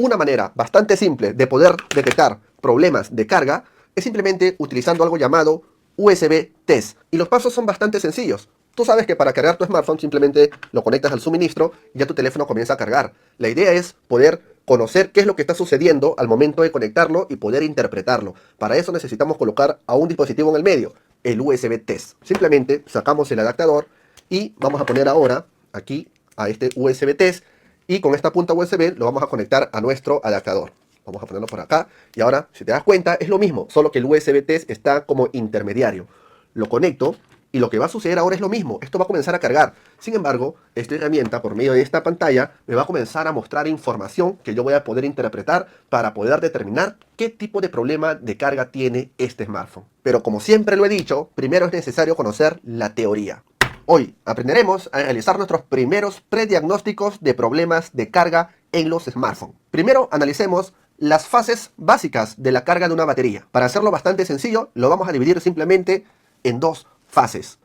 Una manera bastante simple de poder detectar problemas de carga es simplemente utilizando algo llamado USB Test. Y los pasos son bastante sencillos. Tú sabes que para cargar tu smartphone simplemente lo conectas al suministro y ya tu teléfono comienza a cargar. La idea es poder conocer qué es lo que está sucediendo al momento de conectarlo y poder interpretarlo. Para eso necesitamos colocar a un dispositivo en el medio, el USB Test. Simplemente sacamos el adaptador y vamos a poner ahora aquí a este USB Test y con esta punta USB lo vamos a conectar a nuestro adaptador. Vamos a ponerlo por acá y ahora, si te das cuenta, es lo mismo, solo que el USB Test está como intermediario. Lo conecto y lo que va a suceder ahora es lo mismo. Esto va a comenzar a cargar. Sin embargo, esta herramienta, por medio de esta pantalla, me va a comenzar a mostrar información que yo voy a poder interpretar para poder determinar qué tipo de problema de carga tiene este smartphone. Pero como siempre lo he dicho, primero es necesario conocer la teoría. Hoy aprenderemos a realizar nuestros primeros prediagnósticos de problemas de carga en los smartphones. Primero analicemos las fases básicas de la carga de una batería. Para hacerlo bastante sencillo, lo vamos a dividir simplemente en dos fases.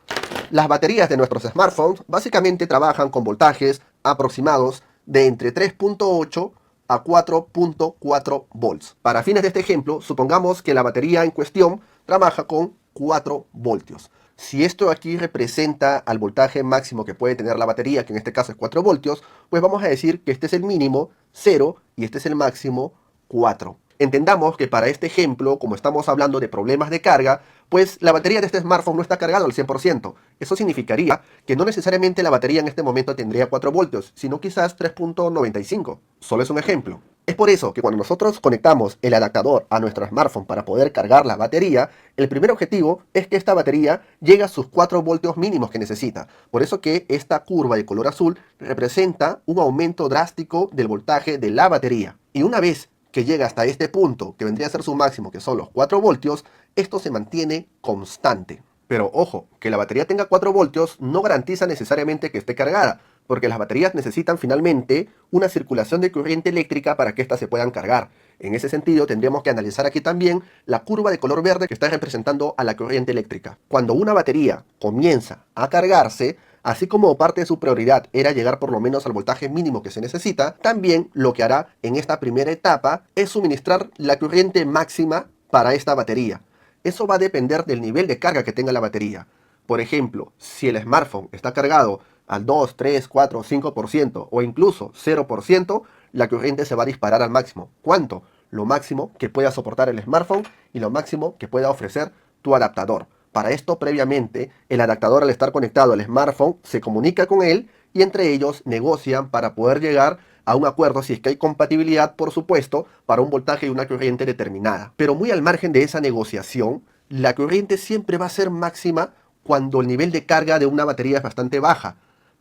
Las baterías de nuestros smartphones básicamente trabajan con voltajes aproximados de entre 3.8 a 4.4 volts. Para fines de este ejemplo, supongamos que la batería en cuestión trabaja con 4 voltios. Si esto aquí representa al voltaje máximo que puede tener la batería, que en este caso es 4 voltios, pues vamos a decir que este es el mínimo 0 y este es el máximo 4. Entendamos que para este ejemplo, como estamos hablando de problemas de carga, pues la batería de este smartphone no está cargada al 100%. Eso significaría que no necesariamente la batería en este momento tendría 4 voltios, sino quizás 3.95. Solo es un ejemplo. Es por eso que cuando nosotros conectamos el adaptador a nuestro smartphone para poder cargar la batería, el primer objetivo es que esta batería llegue a sus 4 voltios mínimos que necesita. Por eso que esta curva de color azul representa un aumento drástico del voltaje de la batería. Y una vez que llega hasta este punto, que vendría a ser su máximo, que son los 4 voltios, esto se mantiene constante. Pero ojo, que la batería tenga 4 voltios no garantiza necesariamente que esté cargada, porque las baterías necesitan finalmente una circulación de corriente eléctrica para que éstas se puedan cargar. En ese sentido, tendríamos que analizar aquí también la curva de color verde que está representando a la corriente eléctrica. Cuando una batería comienza a cargarse, así como parte de su prioridad era llegar por lo menos al voltaje mínimo que se necesita, también lo que hará en esta primera etapa es suministrar la corriente máxima para esta batería. Eso va a depender del nivel de carga que tenga la batería. Por ejemplo, si el smartphone está cargado al 2, 3, 4, 5% o incluso 0%, la corriente se va a disparar al máximo. ¿Cuánto? Lo máximo que pueda soportar el smartphone y lo máximo que pueda ofrecer tu adaptador. Para esto, previamente, el adaptador al estar conectado al smartphone se comunica con él y entre ellos negocian para poder llegar a un acuerdo, si es que hay compatibilidad, por supuesto, para un voltaje y una corriente determinada. Pero muy al margen de esa negociación, la corriente siempre va a ser máxima cuando el nivel de carga de una batería es bastante baja.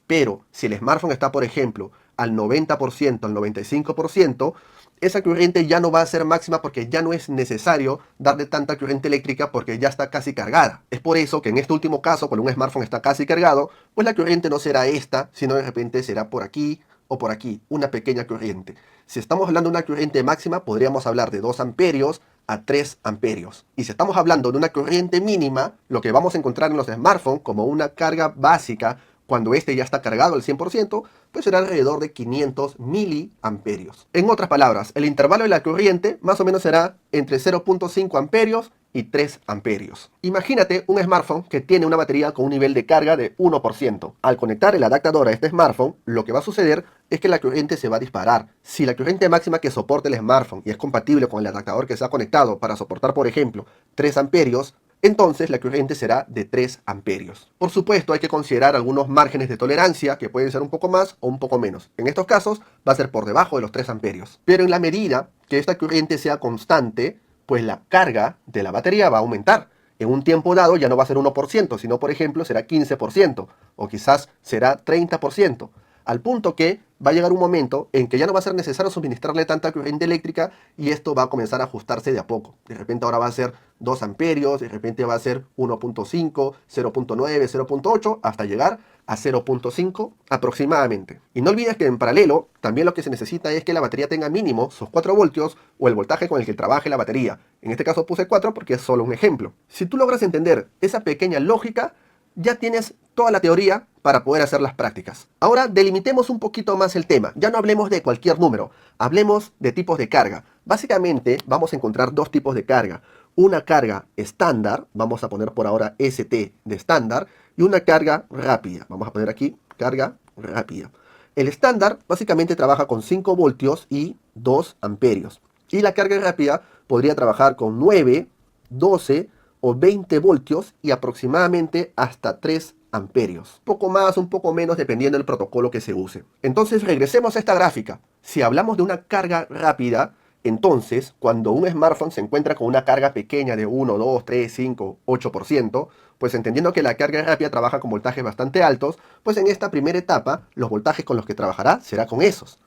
Pero si el smartphone está, por ejemplo, al 90%, al 95%, esa corriente ya no va a ser máxima porque ya no es necesario darle tanta corriente eléctrica porque ya está casi cargada. Es por eso que en este último caso, cuando un smartphone está casi cargado, pues la corriente no será esta, sino de repente será por aquí o por aquí, una pequeña corriente. Si estamos hablando de una corriente máxima, podríamos hablar de 2 amperios a 3 amperios. Y si estamos hablando de una corriente mínima, lo que vamos a encontrar en los smartphones como una carga básica, cuando este ya está cargado al 100%, pues será alrededor de 500 miliamperios. En otras palabras, el intervalo de la corriente más o menos será entre 0.5 amperios y 3 amperios. Imagínate un smartphone que tiene una batería con un nivel de carga de 1%. Al conectar el adaptador a este smartphone, lo que va a suceder es que la corriente se va a disparar. Si la corriente máxima que soporte el smartphone y es compatible con el adaptador que se ha conectado para soportar, por ejemplo, 3 amperios, entonces la corriente será de 3 amperios. Por supuesto, hay que considerar algunos márgenes de tolerancia que pueden ser un poco más o un poco menos. En estos casos va a ser por debajo de los 3 amperios. Pero en la medida que esta corriente sea constante, pues la carga de la batería va a aumentar. En un tiempo dado ya no va a ser 1%, sino por ejemplo será 15% o quizás será 30%. Al punto que va a llegar un momento en que ya no va a ser necesario suministrarle tanta corriente eléctrica y esto va a comenzar a ajustarse de a poco. De repente ahora va a ser 2 amperios, de repente va a ser 1.5, 0.9, 0.8, hasta llegar a 0.5 aproximadamente. Y no olvides que en paralelo, también lo que se necesita es que la batería tenga mínimo sus 4 voltios o el voltaje con el que trabaje la batería. En este caso puse 4 porque es solo un ejemplo. Si tú logras entender esa pequeña lógica, ya tienes toda la teoría para poder hacer las prácticas. Ahora delimitemos un poquito más el tema. Ya no hablemos de cualquier número, hablemos de tipos de carga. Básicamente vamos a encontrar dos tipos de carga. Una carga estándar, vamos a poner por ahora ST de estándar, y una carga rápida. Vamos a poner aquí carga rápida. El estándar básicamente trabaja con 5 voltios y 2 amperios. Y la carga rápida podría trabajar con 9, 12 o 20 voltios y aproximadamente hasta 3 amperios. Un poco más, un poco menos, dependiendo del protocolo que se use. Entonces, regresemos a esta gráfica. Si hablamos de una carga rápida, entonces, cuando un smartphone se encuentra con una carga pequeña de 1, 2, 3, 5, 8%, pues entendiendo que la carga rápida trabaja con voltajes bastante altos, pues en esta primera etapa, los voltajes con los que trabajará será con esos.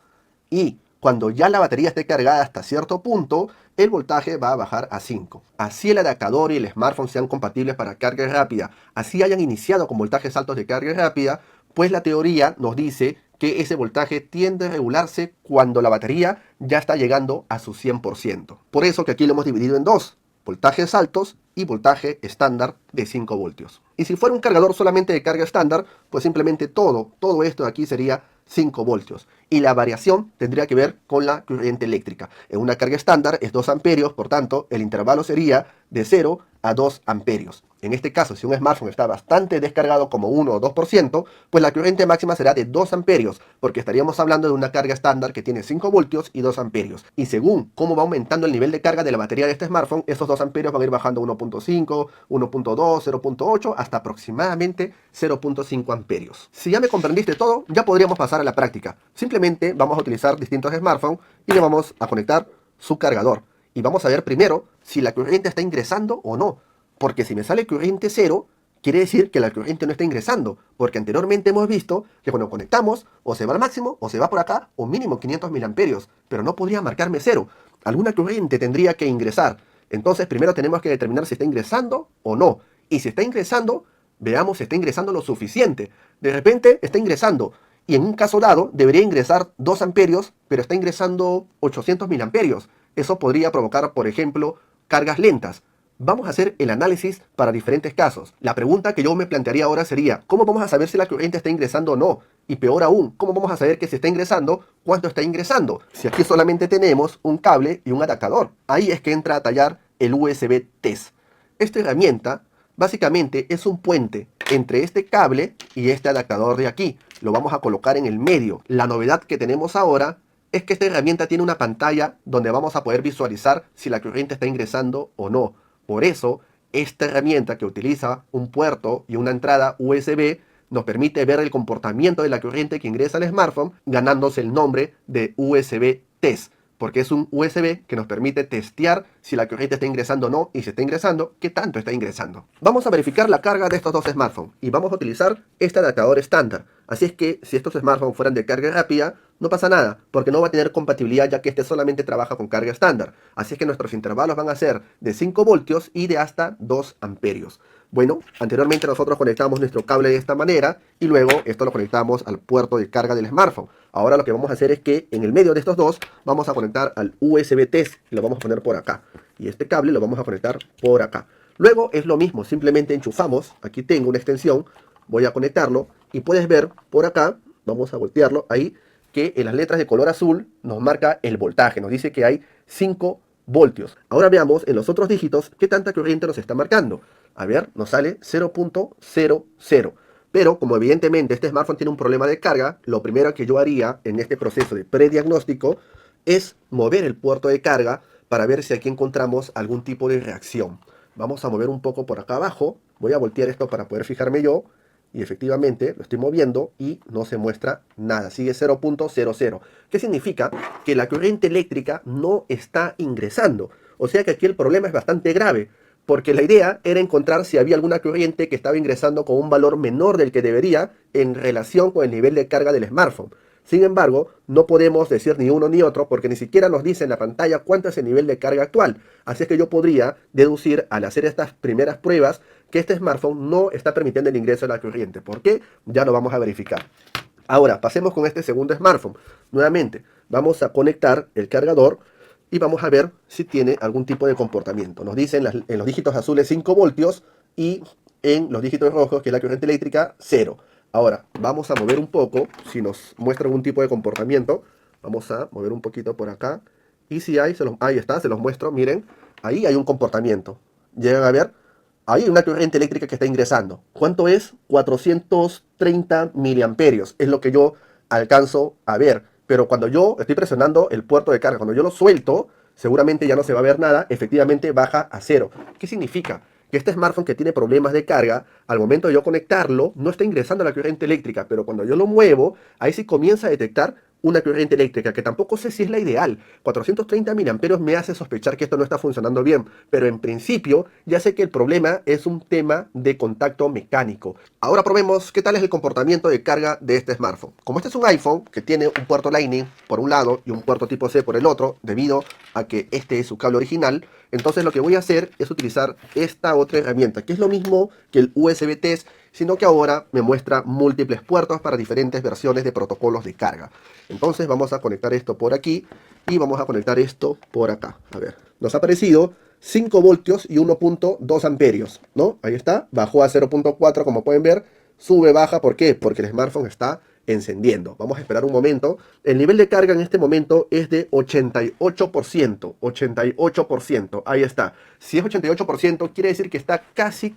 Y cuando ya la batería esté cargada hasta cierto punto, el voltaje va a bajar a 5. Así el adaptador y el smartphone sean compatibles para carga rápida, así hayan iniciado con voltajes altos de carga rápida, pues la teoría nos dice que ese voltaje tiende a regularse cuando la batería ya está llegando a su 100%. Por eso que aquí lo hemos dividido en dos, voltajes altos y voltaje estándar de 5 voltios. Y si fuera un cargador solamente de carga estándar, pues simplemente todo esto de aquí sería 5 voltios. Y la variación tendría que ver con la corriente eléctrica. En una carga estándar es 2 amperios, por tanto, el intervalo sería de 0 a 2 amperios. En este caso, si un smartphone está bastante descargado como 1 o 2%, pues la corriente máxima será de 2 amperios, porque estaríamos hablando de una carga estándar que tiene 5 voltios y 2 amperios. Y según cómo va aumentando el nivel de carga de la batería de este smartphone, esos 2 amperios van a ir bajando a 1.5, 1.2, 0.8, hasta aproximadamente 0.5 amperios. Si ya me comprendiste todo, ya podríamos pasar a la práctica. Simplemente vamos a utilizar distintos smartphones y le vamos a conectar su cargador. Y vamos a ver primero si la corriente está ingresando o no. Porque si me sale corriente 0, quiere decir que la corriente no está ingresando. Porque anteriormente hemos visto que cuando conectamos, o se va al máximo, o se va por acá, o mínimo 500 miliamperios. Pero no podría marcarme 0. Alguna corriente tendría que ingresar. Entonces primero tenemos que determinar si está ingresando o no. Y si está ingresando, veamos si está ingresando lo suficiente. De repente está ingresando. Y en un caso dado, debería ingresar 2 amperios, pero está ingresando 800 miliamperios. Eso podría provocar, por ejemplo, cargas lentas. Vamos a hacer el análisis para diferentes casos. La pregunta que yo me plantearía ahora sería, ¿cómo vamos a saber si la corriente está ingresando o no? Y peor aún, ¿cómo vamos a saber que si está ingresando, cuánto está ingresando? Si aquí solamente tenemos un cable y un adaptador. Ahí es que entra a tallar el USB test. Esta herramienta básicamente es un puente entre este cable y este adaptador de aquí. Lo vamos a colocar en el medio. La novedad que tenemos ahora es que esta herramienta tiene una pantalla donde vamos a poder visualizar si la corriente está ingresando o no. Por eso, esta herramienta que utiliza un puerto y una entrada USB nos permite ver el comportamiento de la corriente que ingresa al smartphone, ganándose el nombre de USB test, porque es un USB que nos permite testear si la corriente está ingresando o no, y si está ingresando, qué tanto está ingresando. Vamos a verificar la carga de estos dos smartphones y vamos a utilizar este adaptador estándar. Así es que si estos smartphones fueran de carga rápida, no pasa nada, porque no va a tener compatibilidad ya que este solamente trabaja con carga estándar. Así es que nuestros intervalos van a ser de 5 voltios y de hasta 2 amperios. Bueno, anteriormente nosotros conectamos nuestro cable de esta manera y luego esto lo conectamos al puerto de carga del smartphone. Ahora lo que vamos a hacer es que en el medio de estos dos vamos a conectar al USB test y lo vamos a poner por acá. Y este cable lo vamos a conectar por acá. Luego es lo mismo, simplemente enchufamos, aquí tengo una extensión, voy a conectarlo y puedes ver por acá, vamos a voltearlo ahí, que en las letras de color azul nos marca el voltaje, nos dice que hay 5 voltios. Ahora veamos en los otros dígitos qué tanta corriente nos está marcando. A ver, nos sale 0.00. Pero como evidentemente este smartphone tiene un problema de carga, lo primero que yo haría en este proceso de prediagnóstico es mover el puerto de carga para ver si aquí encontramos algún tipo de reacción. Vamos a mover un poco por acá abajo, voy a voltear esto para poder fijarme yo. Y efectivamente lo estoy moviendo y no se muestra nada, sigue 0.00. ¿Qué significa? Que la corriente eléctrica no está ingresando. O sea que aquí el problema es bastante grave, porque la idea era encontrar si había alguna corriente que estaba ingresando con un valor menor del que debería en relación con el nivel de carga del smartphone. Sin embargo, no podemos decir ni uno ni otro porque ni siquiera nos dice en la pantalla cuánto es el nivel de carga actual. Así es que yo podría deducir al hacer estas primeras pruebas que este smartphone no está permitiendo el ingreso de la corriente. ¿Por qué? Ya lo vamos a verificar. Ahora, pasemos con este segundo smartphone. Nuevamente, vamos a conectar el cargador y vamos a ver si tiene algún tipo de comportamiento. Nos dicen en los dígitos azules 5 voltios y en los dígitos rojos, que es la corriente eléctrica, 0. Ahora, vamos a mover un poco, si nos muestra algún tipo de comportamiento, vamos a mover un poquito por acá, y si hay, ahí está, se los muestro, miren, ahí hay un comportamiento. Llegan a ver, ahí hay una corriente eléctrica que está ingresando. ¿Cuánto es? 430 miliamperios, es lo que yo alcanzo a ver. Pero cuando yo estoy presionando el puerto de carga, cuando yo lo suelto, seguramente ya no se va a ver nada, efectivamente baja a 0. ¿Qué significa? Que este smartphone que tiene problemas de carga, al momento de yo conectarlo, no está ingresando la corriente eléctrica, pero cuando yo lo muevo, ahí sí comienza a detectar una corriente eléctrica, que tampoco sé si es la ideal. 430 miliamperios me hace sospechar que esto no está funcionando bien, pero en principio ya sé que el problema es un tema de contacto mecánico. Ahora probemos qué tal es el comportamiento de carga de este smartphone. Como este es un iPhone que tiene un puerto Lightning por un lado y un puerto tipo C por el otro, debido a que este es su cable original, entonces lo que voy a hacer es utilizar esta otra herramienta, que es lo mismo que el USB Test, sino que ahora me muestra múltiples puertos para diferentes versiones de protocolos de carga. Entonces vamos a conectar esto por aquí y vamos a conectar esto por acá. A ver, nos ha aparecido 5 voltios y 1.2 amperios, ¿no? Ahí está, bajó a 0.4 como pueden ver, sube, baja, ¿por qué? Porque el smartphone está encendiendo. Vamos a esperar un momento. El nivel de carga en este momento es de 88%. 88%. Ahí está. Si es 88%, quiere decir que está casi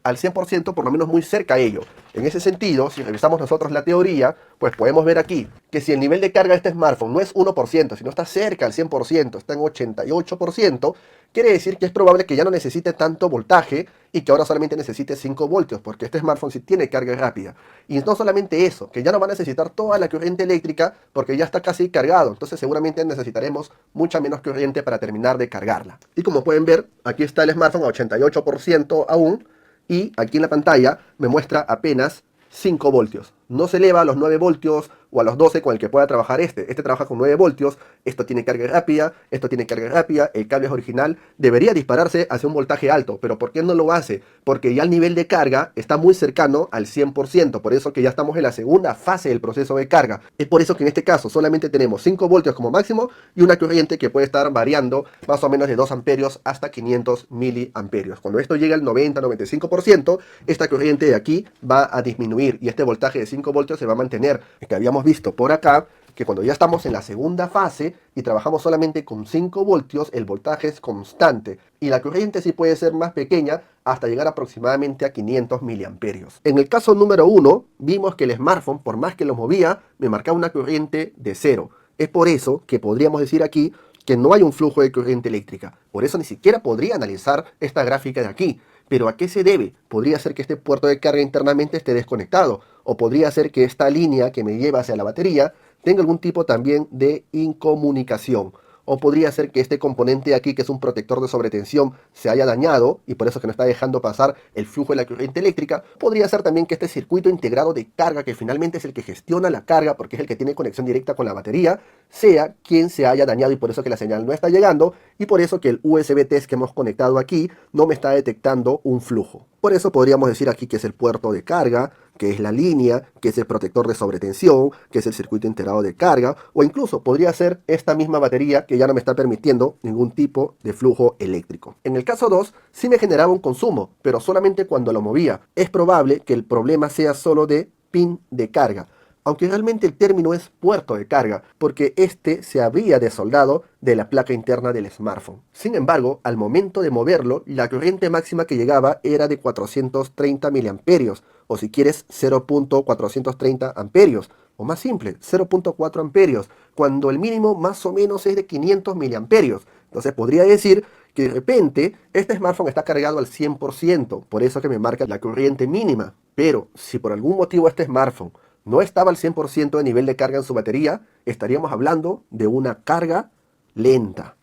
al 100%, por lo menos muy cerca a ello. En ese sentido, si revisamos nosotros la teoría, pues podemos ver aquí que si el nivel de carga de este smartphone no es 1%, sino está cerca al 100%, está en 88%, quiere decir que es probable que ya no necesite tanto voltaje y que ahora solamente necesite 5 voltios, porque este smartphone sí tiene carga rápida. Y no solamente eso, que ya no va a necesitar toda la corriente eléctrica porque ya está casi cargado, entonces seguramente necesitaremos mucha menos corriente para terminar de cargarla. Y como pueden ver, aquí está el smartphone a 88% aún, y aquí en la pantalla me muestra apenas 5 voltios. No se eleva a los 9 voltios o a los 12 con el que pueda trabajar este. Este trabaja con 9 voltios, esto tiene carga rápida, esto tiene carga rápida, el cable es original. Debería dispararse hacia un voltaje alto, pero ¿por qué no lo hace? Porque ya el nivel de carga está muy cercano al 100%, por eso que ya estamos en la segunda fase del proceso de carga. Es por eso que en este caso solamente tenemos 5 voltios como máximo y una corriente que puede estar variando más o menos de 2 amperios hasta 500 miliamperios. Cuando esto llega al 90-95%, esta corriente de aquí va a disminuir y este voltaje de 5 voltios se va a mantener. Es que habíamos visto por acá que cuando ya estamos en la segunda fase y trabajamos solamente con 5 voltios, el voltaje es constante y la corriente sí puede ser más pequeña hasta llegar aproximadamente a 500 miliamperios. En el caso número 1, vimos que el smartphone, por más que lo movía, me marcaba una corriente de 0. Es por eso que podríamos decir aquí que no hay un flujo de corriente eléctrica. Por eso ni siquiera podría analizar esta gráfica de aquí. ¿Pero a qué se debe? Podría ser que este puerto de carga internamente esté desconectado, o podría ser que esta línea que me lleva hacia la batería tenga algún tipo también de incomunicación. O podría ser que este componente de aquí, que es un protector de sobretensión, se haya dañado y por eso es que no está dejando pasar el flujo de la corriente eléctrica. Podría ser también que este circuito integrado de carga, que finalmente es el que gestiona la carga porque es el que tiene conexión directa con la batería, sea quien se haya dañado y por eso que la señal no está llegando y por eso que el USB test que hemos conectado aquí no me está detectando un flujo. Por eso podríamos decir aquí que es el puerto de carga, que es la línea, que es el protector de sobretensión, que es el circuito integrado de carga, o incluso podría ser esta misma batería que ya no me está permitiendo ningún tipo de flujo eléctrico. En el caso 2, sí me generaba un consumo, pero solamente cuando lo movía. Es probable que el problema sea solo de pin de carga, aunque realmente el término es puerto de carga, porque este se habría desoldado de la placa interna del smartphone. Sin embargo, al momento de moverlo, la corriente máxima que llegaba era de 430 miliamperios, o si quieres 0.430 amperios, o más simple, 0.4 amperios, cuando el mínimo más o menos es de 500 miliamperios. Entonces podría decir que de repente este smartphone está cargado al 100%, por eso que me marca la corriente mínima. Pero si por algún motivo este smartphone no estaba al 100% de nivel de carga en su batería, estaríamos hablando de una carga lenta.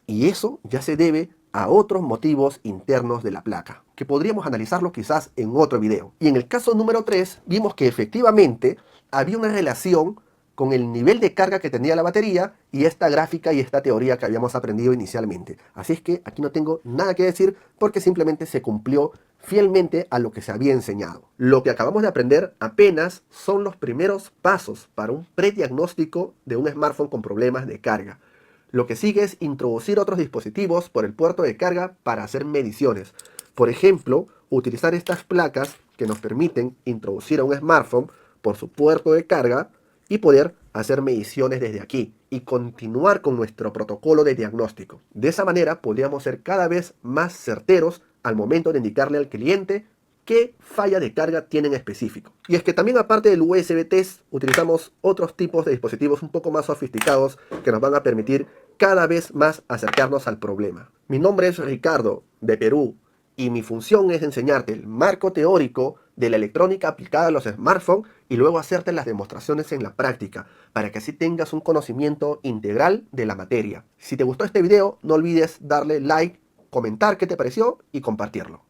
Y eso ya se debe a otros motivos internos de la placa, que podríamos analizarlo quizás en otro video. Y en el caso número 3, vimos que efectivamente había una relación con el nivel de carga que tenía la batería y esta gráfica y esta teoría que habíamos aprendido inicialmente. Así es que aquí no tengo nada que decir porque simplemente se cumplió fielmente a lo que se había enseñado. Lo que acabamos de aprender apenas son los primeros pasos para un prediagnóstico de un smartphone con problemas de carga. Lo que sigue es introducir otros dispositivos por el puerto de carga para hacer mediciones. Por ejemplo, utilizar estas placas que nos permiten introducir a un smartphone por su puerto de carga y poder hacer mediciones desde aquí y continuar con nuestro protocolo de diagnóstico. De esa manera podríamos ser cada vez más certeros al momento de indicarle al cliente qué falla de carga tiene en específico. Y es que también, aparte del USB test, utilizamos otros tipos de dispositivos un poco más sofisticados que nos van a permitir cada vez más acercarnos al problema. Mi nombre es Ricardo, de Perú, y mi función es enseñarte el marco teórico de la electrónica aplicada a los smartphones y luego hacerte las demostraciones en la práctica, para que así tengas un conocimiento integral de la materia. Si te gustó este video, no olvides darle like, comentar qué te pareció y compartirlo.